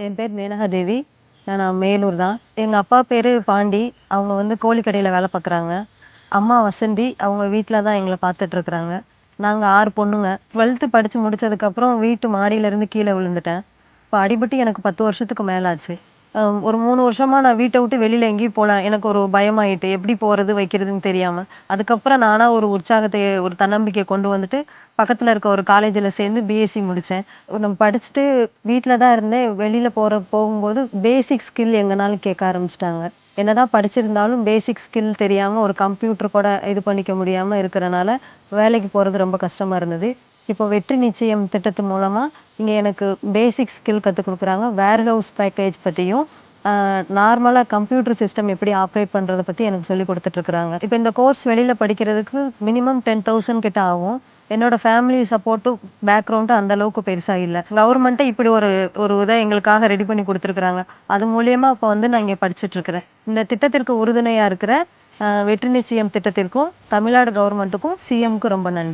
என் பேர் மேனகா தேவி. நான் மேலூர் தான். எங்க அப்பா பேரு பாண்டி. அவங்க வந்து கோழி கடையில வேலை பார்க்குறாங்க. அம்மா வசந்தி. அவங்க வீட்ல தான் எங்கள பார்த்துட்ருக்குறாங்க. நாங்க 6 பொண்ணுங்க. 12த் படிச்சு முடிச்சதுக்கப்புறம் வீட்டு மாடியிலேருந்து கீழ விழுந்துட்டேன். இப்போ அடிபட்டு எனக்கு 10 வருஷத்துக்கு மேல ஆச்சு. ஒரு 3 வருஷமா நான் வீட்ட விட்டு வெளியில எங்கேயும் போல. எனக்கு ஒரு பயமாயிட்டு, எப்படி போறது, வைக்கிறதுன்னு தெரியாம. அதுக்கப்புறம் நானா ஒரு உற்சாகத்தை, ஒரு தன்னம்பிக்கைய கொண்டு வந்துட்டு, பக்கத்துல இருக்க ஒரு காலேஜ்ல சேர்ந்து பிஎஸ்சி முடிச்சேன். நம்ம படிச்சுட்டு வீட்ல தான் இருந்தேன். வெளியில போகும்போது பேசிக் ஸ்கில் எங்கனாலும் கேட்க ஆரம்பிச்சுட்டாங்க. என்னதான் படிச்சிருந்தாலும் பேசிக் ஸ்கில் தெரியாம ஒரு கம்ப்யூட்டர் கூட இது பண்ணிக்க முடியாம இருக்கிறனால, வேலைக்கு போறது ரொம்ப கஷ்டமா இருந்தது. இப்போ வெற்றி நிச்சயம் திட்டத்து மூலமா இங்க எனக்கு பேசிக் ஸ்கில் கத்துக் குடுக்குறாங்க. வேர்ஹவுஸ் பேக்கேஜ் பத்தியும், நார்மலா கம்ப்யூட்டர் சிஸ்டம் எப்படி ஆப்பரேட் பண்றத பத்தி எனக்கு சொல்லிக் குடுத்துட்டு இருக்கிறாங்க. இப்ப இந்த கோர்ஸ் வெளியில படிக்கிறதுக்கு மினிமம் 10,000 கிட்ட ஆகும். என்னோட ஃபேமிலி சப்போர்ட்டும், பேக்ரவுண்டும் அந்த அளவுக்கு பெருசா இல்ல. கவர்மெண்ட்டே இப்படி ஒரு ஒரு இத எங்களுக்காக ரெடி பண்ணி குடுத்துருக்காங்க. அது மூலியமா இப்ப வந்து நான் இங்க படிச்சுட்டு இருக்கிறேன். இந்த திட்டத்திற்கு உறுதுணையா இருக்கிற வெற்றி நிச்சயம் திட்டத்திற்கும், தமிழ்நாடு கவர்மெண்ட்டுக்கும், சிஎம்க்கு ரொம்ப நன்றி.